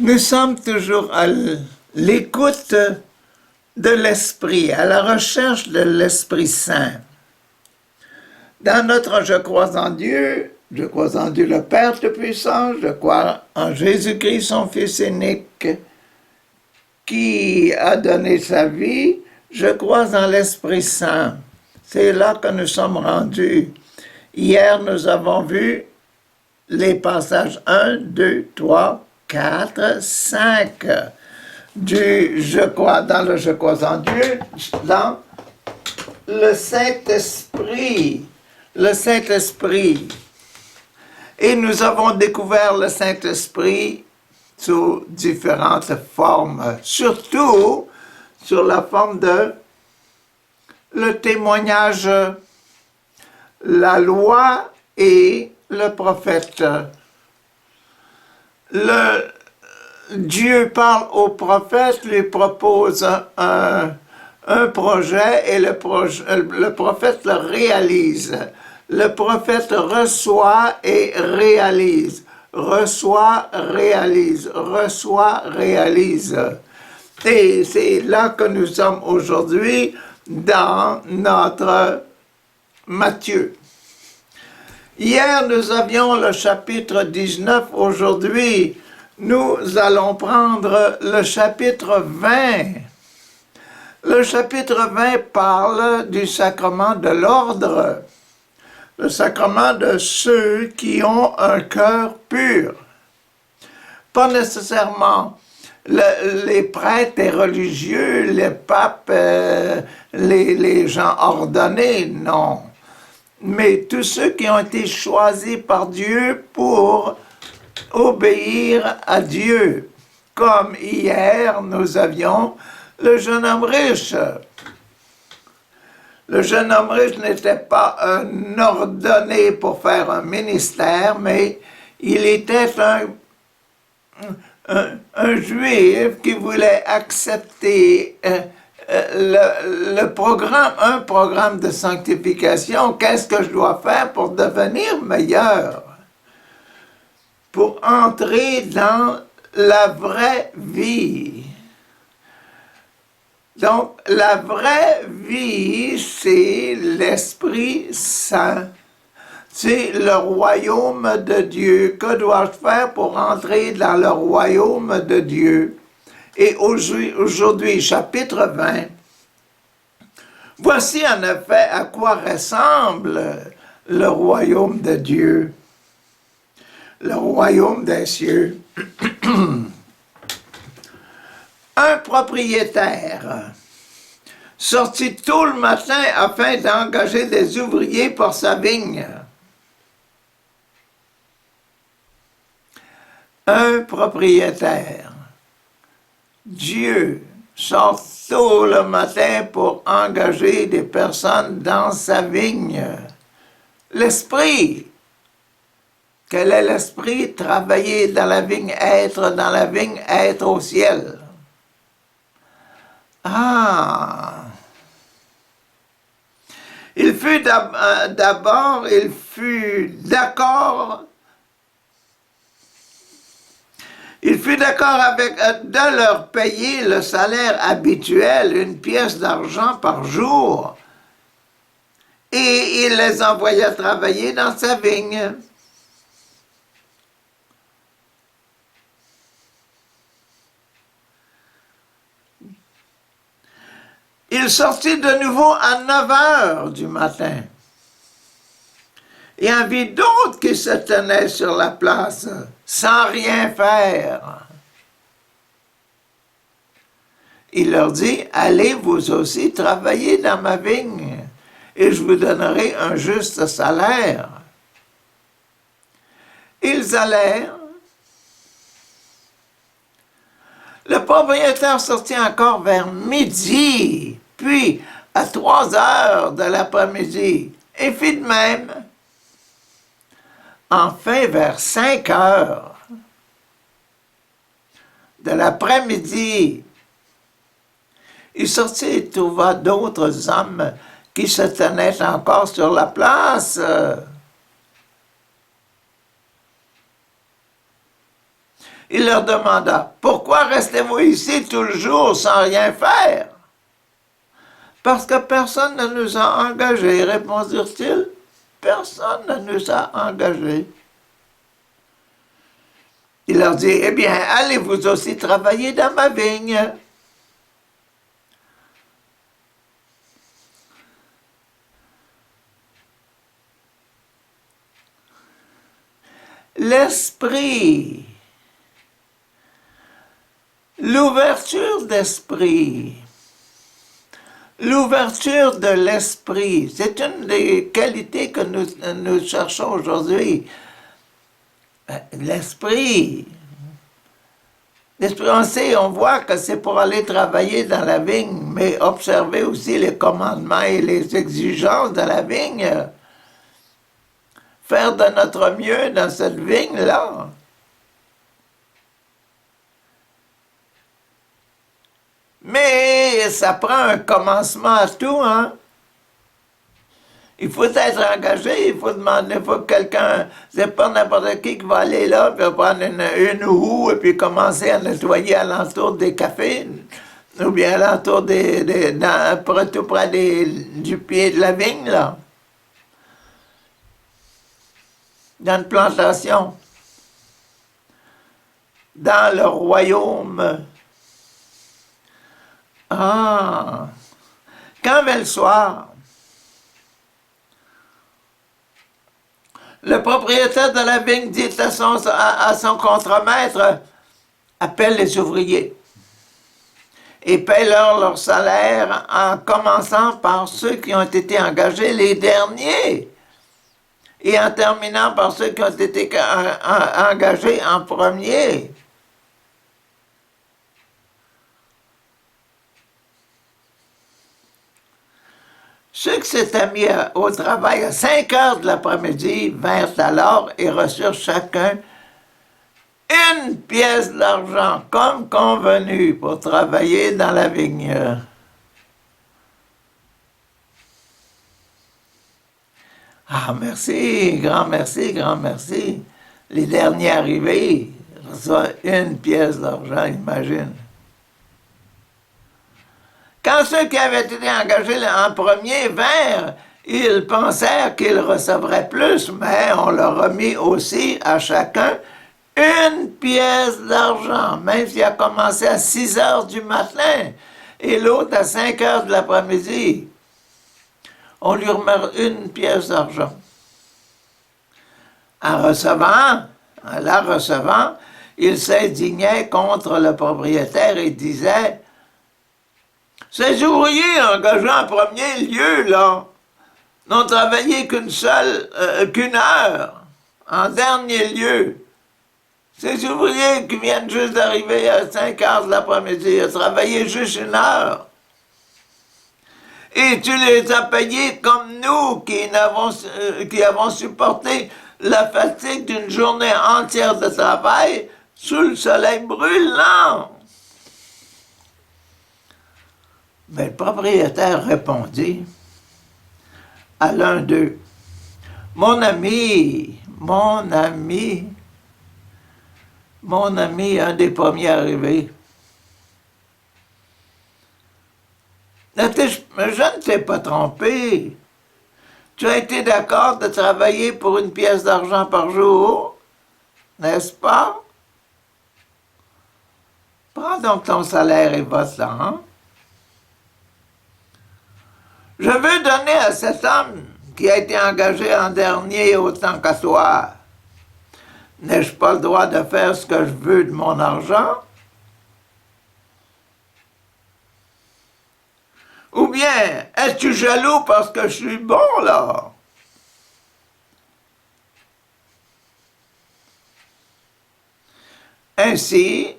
Nous sommes toujours à l'écoute de l'Esprit, à la recherche de l'Esprit Saint. Dans notre Je crois en Dieu le Père Tout-Puissant, je crois en Jésus-Christ, son Fils unique, qui a donné sa vie, je crois en l'Esprit Saint. C'est là que nous sommes rendus. Hier, nous avons vu les passages 1, 2, 3, 4, 5 du Je crois, dans le Je crois en Dieu, dans le Saint-Esprit. Le Saint-Esprit. Et nous avons découvert le Saint-Esprit sous différentes formes, surtout sur la forme de le témoignage, la loi et le prophète. Dieu parle au prophète, lui propose un projet et le prophète le réalise. Le prophète reçoit et réalise. Reçoit, réalise. Reçoit, réalise. Et c'est là que nous sommes aujourd'hui dans notre Matthieu. Hier, nous avions le chapitre 19. Aujourd'hui, nous allons prendre le chapitre 20. Le chapitre 20 parle du sacrement de l'ordre, le sacrement de ceux qui ont un cœur pur. Pas nécessairement les prêtres et religieux, les papes, les gens ordonnés, non. Mais tous ceux qui ont été choisis par Dieu pour obéir à Dieu. Comme hier, nous avions le jeune homme riche. Le jeune homme riche n'était pas un ordonné pour faire un ministère, mais il était un juif qui voulait accepter un programme de sanctification. Qu'est-ce que je dois faire pour devenir meilleur? Pour entrer dans la vraie vie. Donc, la vraie vie, c'est l'Esprit Saint. C'est le royaume de Dieu. Que dois-je faire pour entrer dans le royaume de Dieu? Et aujourd'hui, chapitre 20, voici en effet à quoi ressemble le royaume de Dieu, le royaume des cieux. Un propriétaire sortit tôt le matin afin d'engager des ouvriers pour sa vigne. Un propriétaire. Dieu sort tôt le matin pour engager des personnes dans sa vigne. L'esprit. Quel est l'esprit? Travailler dans la vigne, être dans la vigne, être au ciel. Ah! Il fut d'accord avec de leur payer le salaire habituel, 1 pièce d'argent par jour, et il les envoya travailler dans sa vigne. Il sortit de nouveau à 9 heures du matin. Et en vit d'autres qui se tenaient sur la place, sans rien faire. Il leur dit, allez vous aussi travailler dans ma vigne, et je vous donnerai un juste salaire. Ils allèrent. Le propriétaire sortit encore vers midi, puis à 3 heures de l'après-midi, et fit de même. Enfin, vers 5 heures de l'après-midi, il sortit et trouva d'autres hommes qui se tenaient encore sur la place. Il leur demanda, « Pourquoi restez-vous ici tout le jour sans rien faire? » « Parce que personne ne nous a engagés, répondirent-ils. Personne ne nous a engagés. Il leur dit, « Eh bien, allez vous aussi travailler dans ma vigne. » L'esprit, l'ouverture d'esprit, l'ouverture de l'esprit, c'est une des qualités que nous cherchons aujourd'hui. L'esprit, on sait, on voit que c'est pour aller travailler dans la vigne, mais observer aussi les commandements et les exigences de la vigne. Faire de notre mieux dans cette vigne-là. Mais ça prend un commencement à tout, hein? Il faut être engagé, il faut demander, il faut que quelqu'un, c'est pas n'importe qui va aller là, puis prendre une houe, et puis commencer à nettoyer alentour des cafés, ou bien alentour tout près du pied de la vigne, là. Dans une plantation, dans le royaume. Ah! Quand vint le soir, le propriétaire de la vigne dit à son contremaître, « Appelle les ouvriers et paie-leur leur salaire en commençant par ceux qui ont été engagés les derniers. » Et en terminant par ceux qui ont été engagés en premier. Ceux qui s'étaient mis au travail à 5 heures de l'après-midi vinrent alors et reçurent chacun une pièce d'argent comme convenu pour travailler dans la vigne. Ah, merci, grand merci, grand merci. Les derniers arrivés reçoivent une pièce d'argent, imagine. Quand ceux qui avaient été engagés en premier vinrent, ils pensèrent qu'ils recevraient plus, mais on leur a mis aussi à chacun une pièce d'argent, même s'il a commencé à 6 heures du matin et l'autre à 5 heures de l'après-midi. On lui remet une pièce d'argent. En la recevant, il s'indignait contre le propriétaire et disait, « Ces ouvriers engagés en premier lieu, là, n'ont travaillé qu'une heure, en dernier lieu. Ces ouvriers qui viennent juste d'arriver à 5 heures de l'après-midi, ont travaillé juste 1 heure. Et tu les as payés comme nous qui avons supporté la fatigue d'une journée entière de travail sous le soleil brûlant. » Mais le propriétaire répondit à l'un d'eux, « Mon ami, un des premiers arrivés, je ne t'ai pas trompé. Tu as été d'accord de travailler pour une pièce d'argent par jour, n'est-ce pas? Prends donc ton salaire et va-t'en. Je veux donner à cet homme qui a été engagé en dernier autant qu'à toi. N'ai-je pas le droit de faire ce que je veux de mon argent? Ou bien, es-tu jaloux parce que je suis bon, là? Ainsi,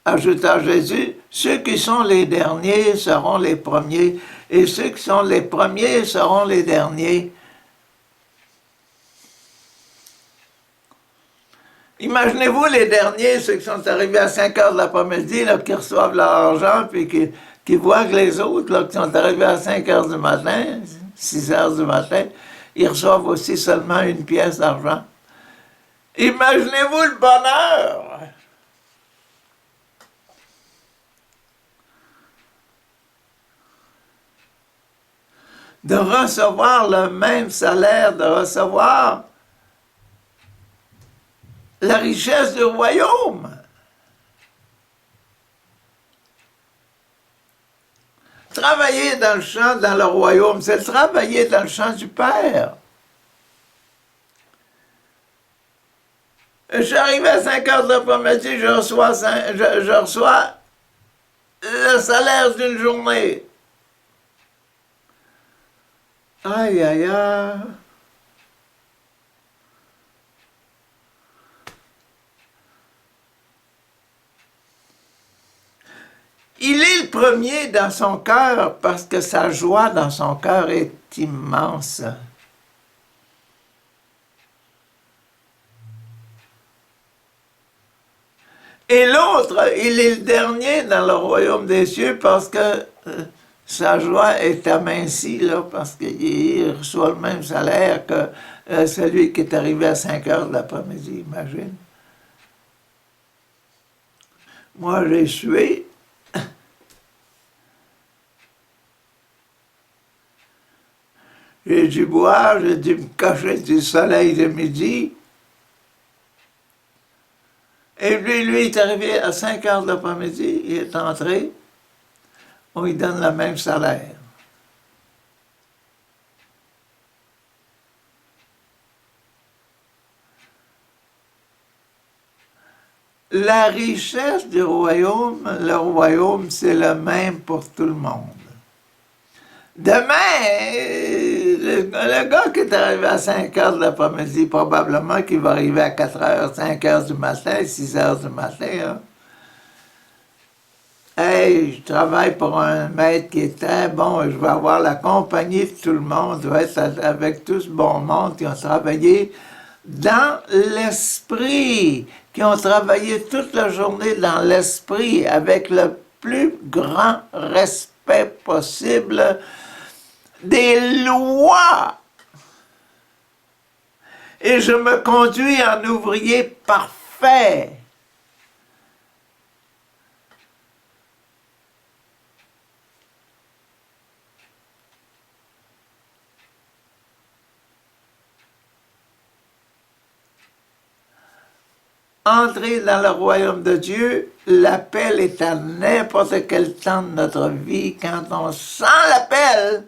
ajouta Jésus, ceux qui sont les derniers seront les premiers, et ceux qui sont les premiers seront les derniers. Imaginez-vous les derniers, ceux qui sont arrivés à 5 heures de l'après-midi, qui reçoivent leur argent, puis qui voient que les autres, là, qui sont arrivés à 5 heures du matin, 6 heures du matin, ils reçoivent aussi seulement une pièce d'argent. Imaginez-vous le bonheur! de recevoir le même salaire, de recevoir la richesse du royaume. Travailler dans le champ, dans le royaume, c'est travailler dans le champ du Père. Je suis arrivé à 5 heures de l'après-midi, je reçois le salaire d'une journée. Aïe, aïe, aïe. Il est le premier dans son cœur parce que sa joie dans son cœur est immense. Et l'autre, il est le dernier dans le royaume des cieux parce que sa joie est amincie, là, parce qu'il reçoit le même salaire que celui qui est arrivé à 5 heures de l'après-midi, imagine. Moi, j'ai sué. J'ai dû boire, j'ai dû me cacher du soleil de midi. Et puis, lui est arrivé à 5 heures de l'après-midi, il est entré, on lui donne le même salaire. La richesse du royaume, le royaume, c'est le même pour tout le monde. Demain, le gars qui est arrivé à 5 heures de l'après-midi, probablement qu'il va arriver à 4 heures, 5 heures du matin, 6 heures du matin. Hein. Hey, je travaille pour un maître qui est très bon et je vais avoir la compagnie de tout le monde, je vais être avec tout ce bon monde qui ont travaillé dans l'esprit, qui ont travaillé toute la journée dans l'esprit avec le plus grand respect possible des lois. Et je me conduis en ouvrier parfait. Entrer dans le royaume de Dieu, l'appel est à n'importe quel temps de notre vie. Quand on sent l'appel,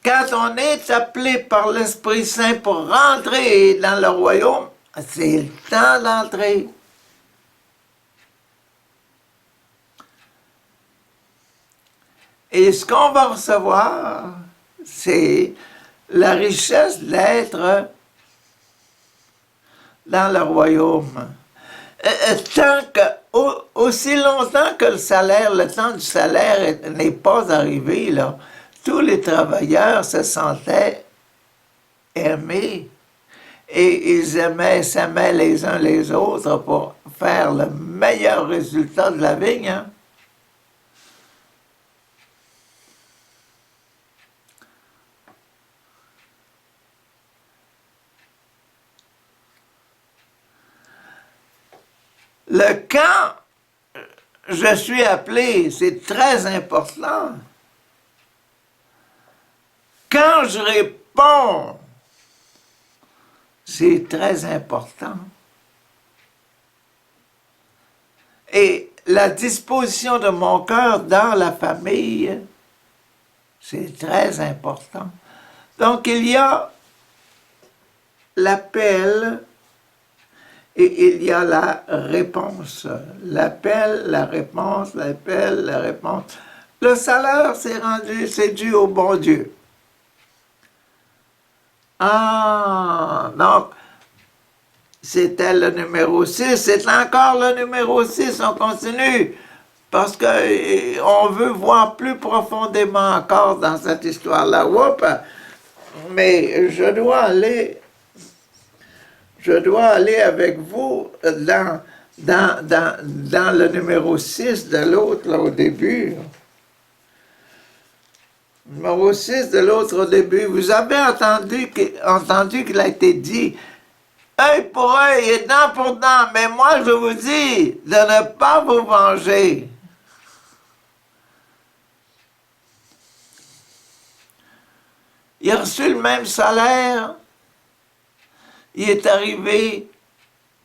quand on est appelé par l'Esprit Saint pour rentrer dans le royaume, c'est le temps d'entrer. Et ce qu'on va recevoir, c'est la richesse d'être dans le royaume. Aussi longtemps que le temps du salaire n'est pas arrivé, là, tous les travailleurs se sentaient aimés et ils s'aimaient les uns les autres pour faire le meilleur résultat de la vigne. Hein? Le quand je suis appelé, c'est très important. Quand je réponds, c'est très important. Et la disposition de mon cœur dans la famille, c'est très important. Donc il y a l'appel et il y a la réponse. L'appel, la réponse, l'appel, la réponse. Le salaire, c'est dû au bon Dieu. Ah, donc, c'était le numéro 6, c'est encore le numéro 6, on continue, parce qu'on veut voir plus profondément encore dans cette histoire-là. Mais je dois aller avec vous dans le numéro 6 de l'autre, là, au début. Numéro 6 de l'autre au début. Vous avez entendu qu'il a été dit œil pour œil et dent pour dent, mais moi je vous dis de ne pas vous venger. Il a reçu le même salaire. Il est arrivé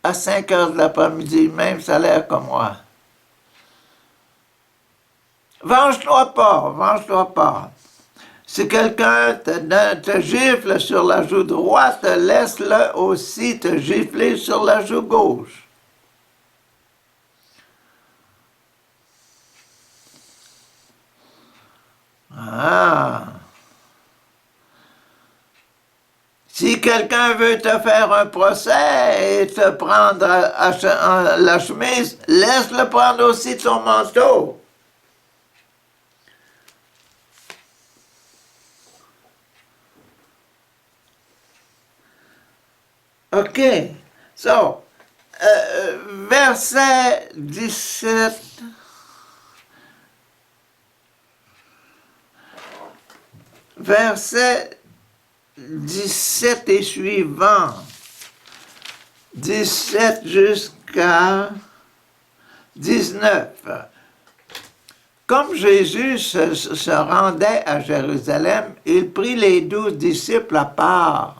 à 5 heures de l'après-midi, même salaire que moi. Venge-toi pas, venge-toi pas. Si quelqu'un te gifle sur la joue droite, laisse-le aussi te gifler sur la joue gauche. Ah. Si quelqu'un veut te faire un procès et te prendre la chemise, laisse-le prendre aussi ton manteau. OK. So, verset 17. Verset 17 et suivant. 17 jusqu'à 19. Comme Jésus se rendait à Jérusalem, il prit les 12 disciples à part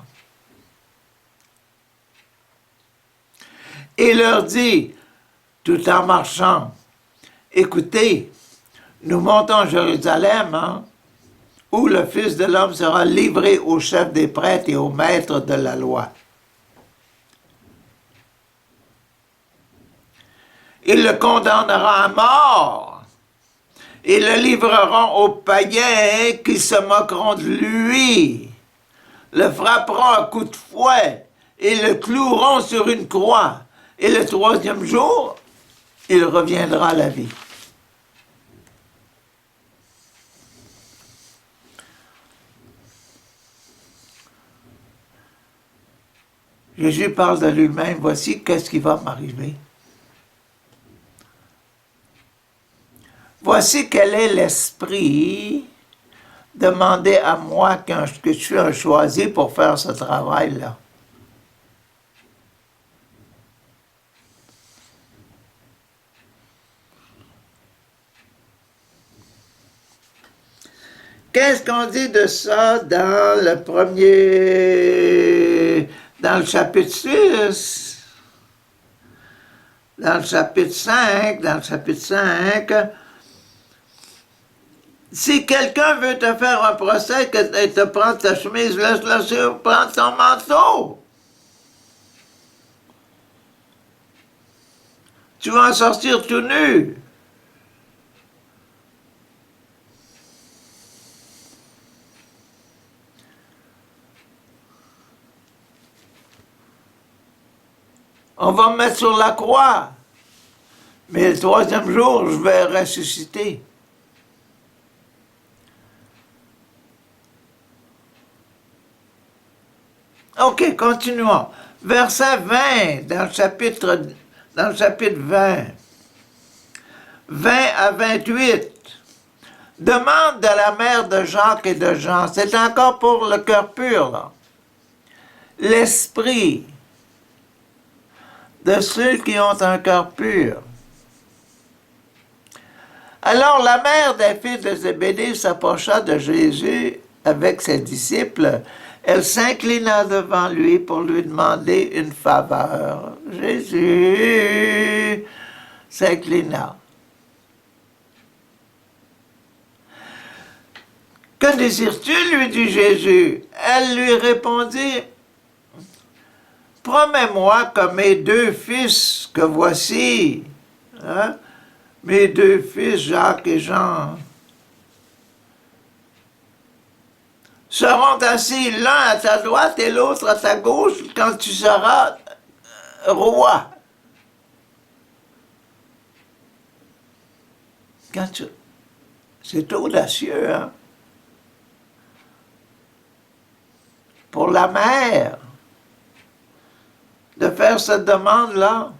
et leur dit, tout en marchant, écoutez, nous montons à Jérusalem, où le Fils de l'homme sera livré aux chefs des prêtres et aux maîtres de la loi. Ils le condamneront à mort et le livreront aux païens qui se moqueront de lui, le frapperont à coups de fouet et le cloueront sur une croix. Et le troisième jour, il reviendra à la vie. Jésus parle de lui-même, voici qu'est-ce qui va m'arriver. Voici quel est l'esprit demandé à moi que je suis un choisi pour faire ce travail-là. Qu'est-ce qu'on dit de ça dans le chapitre 6? Dans le chapitre 5, si quelqu'un veut te faire un procès et te prendre ta chemise, laisse-le prendre ton manteau. Tu vas en sortir tout nu. On va me mettre sur la croix. Mais le troisième jour, je vais ressusciter. OK, continuons. Verset 20, dans le chapitre 20. 20 à 28. Demande de la mère de Jacques et de Jean. C'est encore pour le cœur pur, là. L'esprit de ceux qui ont un cœur pur. Alors la mère des fils de Zébédée s'approcha de Jésus avec ses disciples. Elle s'inclina devant lui pour lui demander une faveur. Jésus s'inclina. Que désires-tu, lui dit Jésus. Elle lui répondit, promets-moi que mes deux fils que voici, mes deux fils, Jacques et Jean, seront assis l'un à ta droite et l'autre à ta gauche quand tu seras roi. C'est audacieux, hein? Pour la mère, de faire cette demande-là.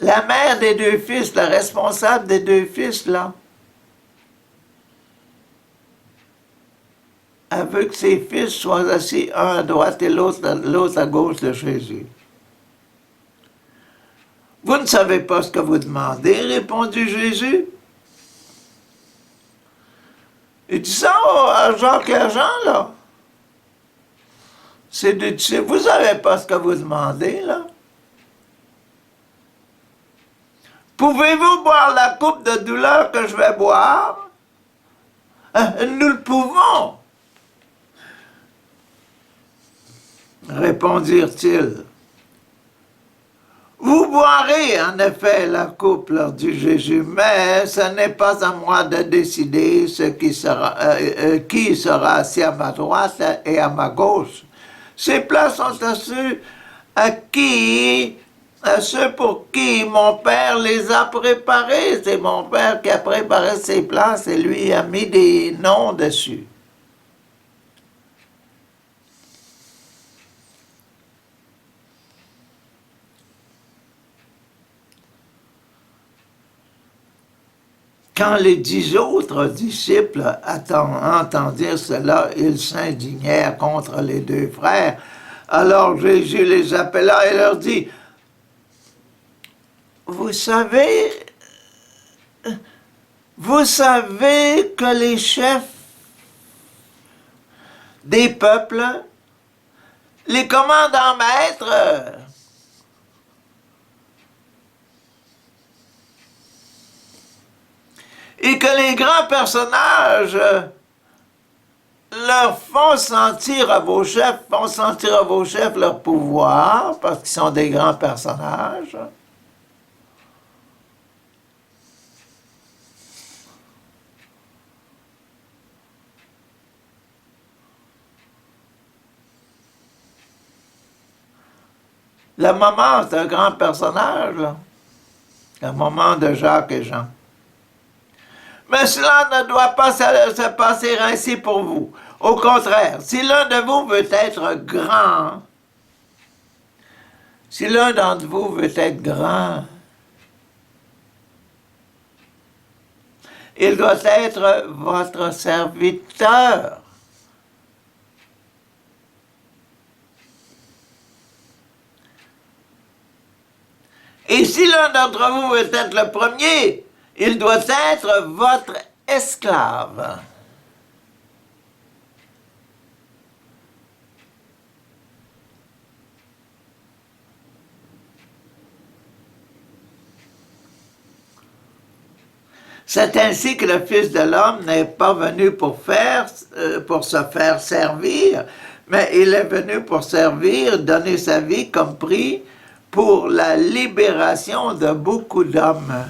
La mère des deux fils, la responsable des deux fils, là, elle veut que ses fils soient assis un à droite et l'autre à gauche de Jésus. Vous ne savez pas ce que vous demandez, répondit Jésus. Il dit ça à Jacques Legend, là. Vous savez pas ce que vous demandez, là. Pouvez-vous boire la coupe de douleur que je vais boire? Nous le pouvons, répondirent-ils. Vous boirez en effet la coupe, leur dit Jésus, mais ce n'est pas à moi de décider qui sera assis à ma droite et à ma gauche. Ces places sont à ceux pour qui mon Père les a préparées. C'est mon Père qui a préparé ces places et lui a mis des noms dessus. Quand les 10 autres disciples entendirent cela, ils s'indignèrent contre les 2 frères. Alors Jésus les appela et leur dit, vous savez que les chefs des peuples, les commandants maîtres, et que les grands personnages font sentir à vos chefs leur pouvoir, parce qu'ils sont des grands personnages. Le moment, c'est un grand personnage, là. Le moment de Jacques et Jean. Mais cela ne doit pas se passer ainsi pour vous. Au contraire, si l'un de vous veut être grand, si l'un d'entre vous veut être grand, il doit être votre serviteur. Et si l'un d'entre vous veut être le premier, il doit être votre esclave. C'est ainsi que le Fils de l'homme n'est pas venu pour se faire servir, mais il est venu pour servir, donner sa vie comme prix pour la libération de beaucoup d'hommes.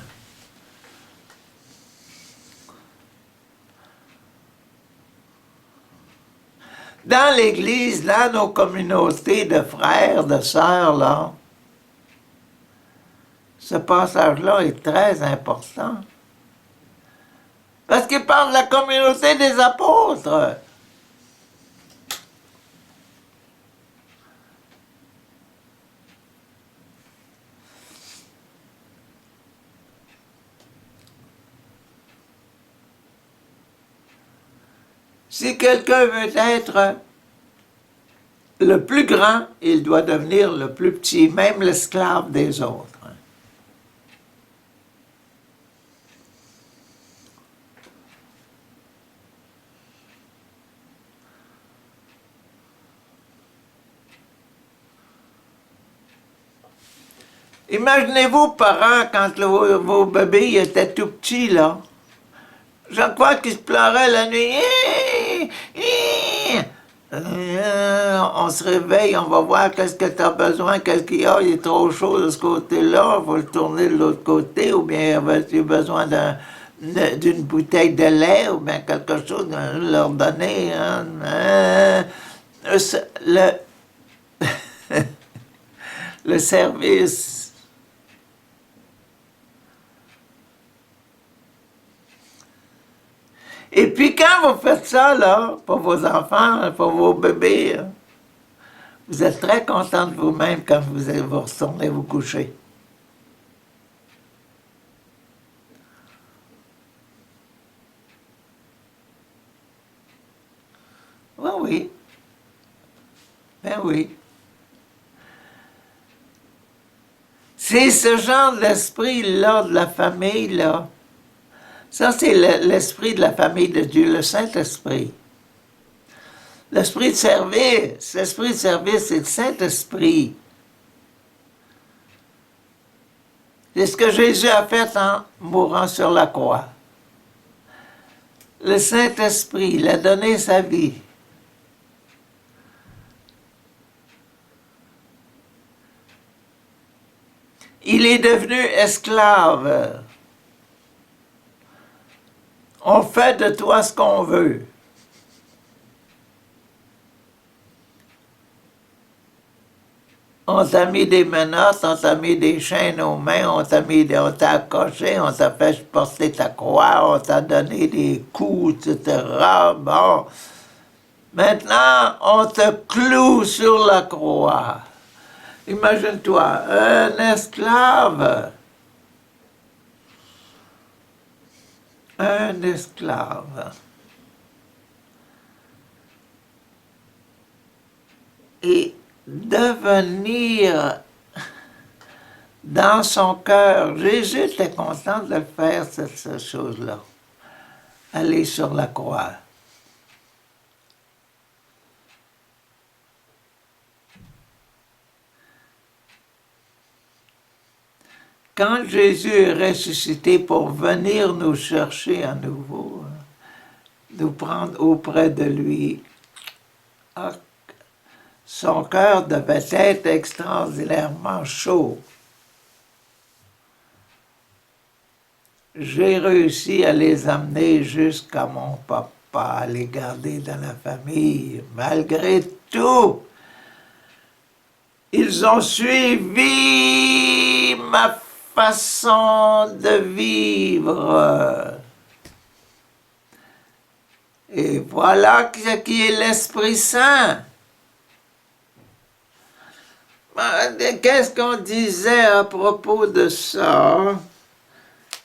Dans l'Église, là, nos communautés de frères, de sœurs, là, ce passage-là est très important. Parce qu'il parle de la communauté des apôtres. Si quelqu'un veut être le plus grand, il doit devenir le plus petit, même l'esclave des autres. Imaginez-vous, parents, quand vos bébés étaient tout petits, là. Je crois qu'ils se pleuraient la nuit. On se réveille, on va voir qu'est-ce que tu as besoin, qu'est-ce qu'il y a, il est trop chaud de ce côté-là, il faut le tourner de l'autre côté, ou bien as-tu besoin d'une bouteille de lait, ou bien quelque chose, leur donner. Le service. Et puis quand vous faites ça, là, pour vos enfants, pour vos bébés, vous êtes très content de vous-même quand vous retournez vous coucher. Oui, oui. Ben oui. C'est ce genre d'esprit-là, de la famille, là, Ça, c'est l'esprit de la famille de Dieu, le Saint-Esprit. L'esprit de service, c'est le Saint-Esprit. C'est ce que Jésus a fait en mourant sur la croix. Le Saint-Esprit, il a donné sa vie. Il est devenu esclave. On fait de toi ce qu'on veut. On t'a mis des menottes, on t'a mis des chaînes aux mains, on t'a accroché, on t'a fait porter ta croix, on t'a donné des coups, etc. Bon. Maintenant, on te cloue sur la croix. Imagine-toi, un esclave. Un esclave. Et devenir dans son cœur, Jésus était content de faire cette chose-là, aller sur la croix. Quand Jésus est ressuscité pour venir nous chercher à nouveau, nous prendre auprès de lui, son cœur devait être extraordinairement chaud. J'ai réussi à les amener jusqu'à mon papa, à les garder dans la famille. Malgré tout, ils ont suivi ma façon de vivre. Et voilà ce qui est l'Esprit Saint. Qu'est-ce qu'on disait à propos de ça?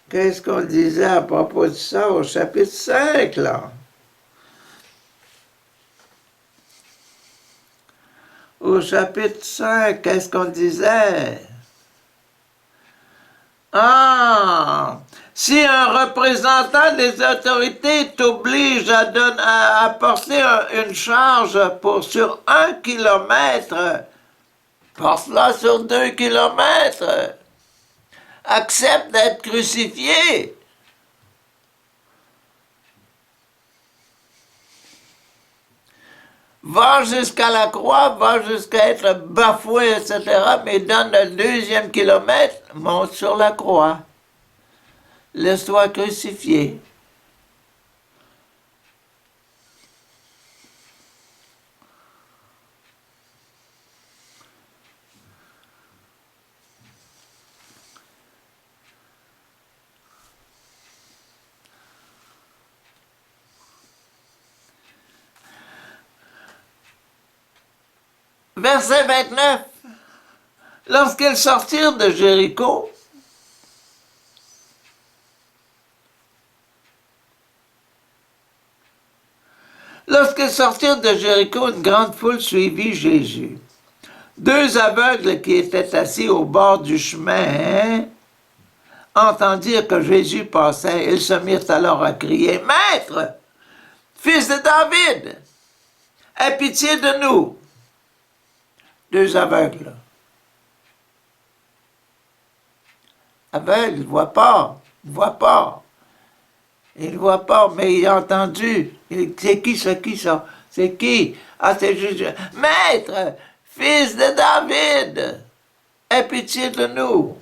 Qu'est-ce qu'on disait à propos de ça au chapitre 5, là? Au chapitre 5, qu'est-ce qu'on disait? Ah! Si un représentant des autorités t'oblige à porter une charge sur 1 kilomètre, porte-la sur 2 kilomètres. Accepte d'être crucifié. Va jusqu'à la croix, va jusqu'à être bafoué, etc., mais donne le 2e kilomètre, monte sur la croix. Laisse-toi crucifier. Verset 29. Lorsqu'ils sortirent de Jéricho, une grande foule suivit Jésus. 2 aveugles qui étaient assis au bord du chemin entendirent que Jésus passait. Ils se mirent alors à crier, « Maître, fils de David, aie pitié de nous. » 2 aveugles. Aveugles, ils ne voient pas. Ils ne voient pas. Il ne voit pas, mais il a entendu. C'est qui ça? C'est qui? Ah, c'est Jésus. Maître, fils de David, aie pitié de nous.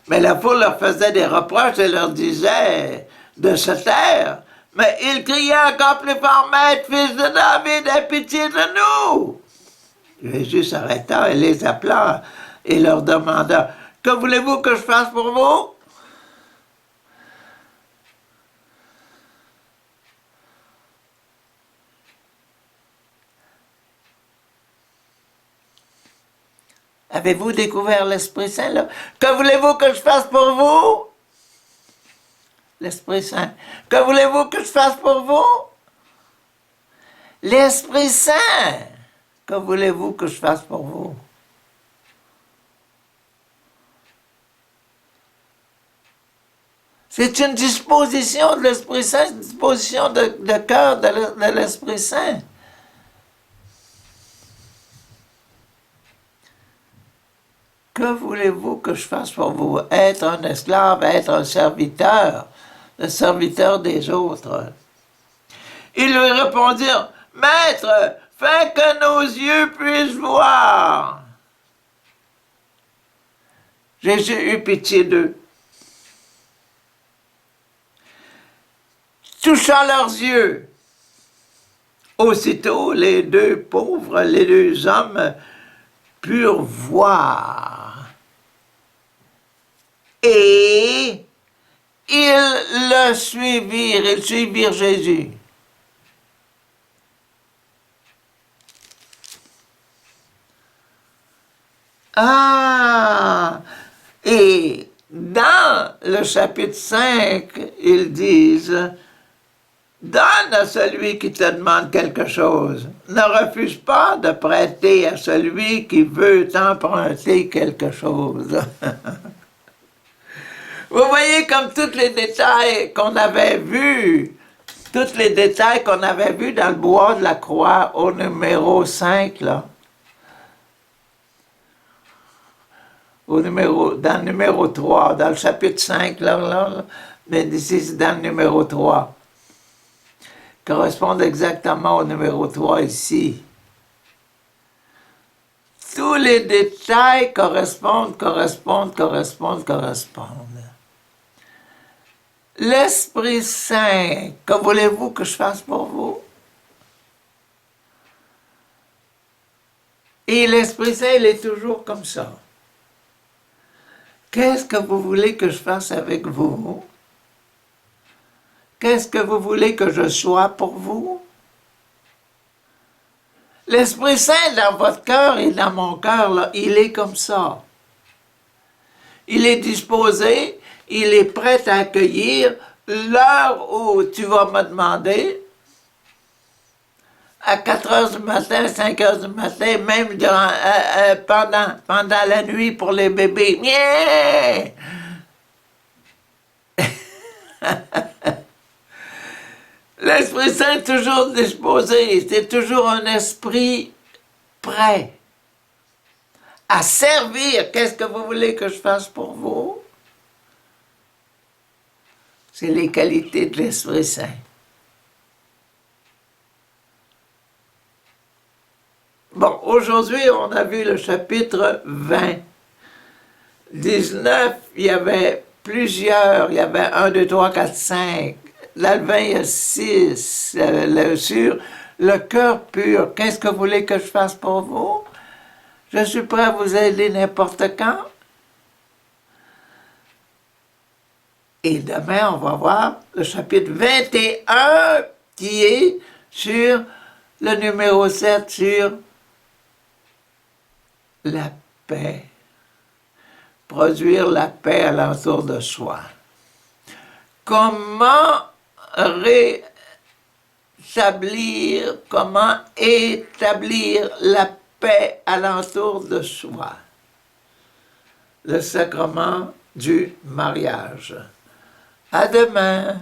Mais la foule leur faisait des reproches et leur disait de se taire. Mais il criait encore plus fort, Maître, fils de David, aie pitié de nous. Jésus s'arrêta et les appela et leur demanda, que voulez-vous que je fasse pour vous? Avez-vous découvert l'Esprit Saint, là? Que voulez-vous que je fasse pour vous? L'Esprit Saint. Que voulez-vous que je fasse pour vous? L'Esprit Saint. Que voulez-vous que je fasse pour vous? C'est une disposition de l'Esprit Saint, une disposition de cœur de l'Esprit Saint. Que voulez-vous que je fasse pour vous? Être un esclave, être un serviteur, le serviteur des autres. Ils lui répondirent, Maître, fais que nos yeux puissent voir. Jésus eut pitié d'eux. Touchant leurs yeux, aussitôt les deux pauvres, les deux hommes purent voir. Et ils le suivirent, ils suivirent Jésus. Ah! Et dans le chapitre 5, ils disent, donne à celui qui te demande quelque chose. Ne refuse pas de prêter à celui qui veut t'emprunter quelque chose. Vous voyez comme tous les détails qu'on avait vus, tous les détails qu'on avait vus dans le bois de la croix au numéro 5, là. Dans le numéro 3, dans le chapitre 5, là, mais ici c'est dans le numéro 3. Correspondent exactement au numéro 3 ici. Tous les détails correspondent. L'Esprit Saint, que voulez-vous que je fasse pour vous? Et l'Esprit Saint, il est toujours comme ça. Qu'est-ce que vous voulez que je fasse avec vous? Qu'est-ce que vous voulez que je sois pour vous? L'Esprit Saint dans votre cœur et dans mon cœur, là, il est comme ça. Il est disposé, il est prêt à accueillir l'heure où tu vas me demander, à 4 heures du matin, 5 heures du matin, même pendant la nuit pour les bébés. Yeah! L'Esprit Saint est toujours disposé, c'est toujours un esprit prêt à servir. Qu'est-ce que vous voulez que je fasse pour vous? C'est les qualités de l'Esprit Saint. Bon, aujourd'hui, on a vu le chapitre 20. 19, il y avait plusieurs, il y avait 1, 2, 3, 4, 5. Là, le 20, il y a 6. Sur le cœur pur, qu'est-ce que vous voulez que je fasse pour vous? Je suis prêt à vous aider n'importe quand. Et demain, on va voir le chapitre 21 qui est sur le numéro 7, sur la paix. Produire la paix alentour de soi. Comment établir la paix alentour de soi? Le sacrement du mariage. À demain.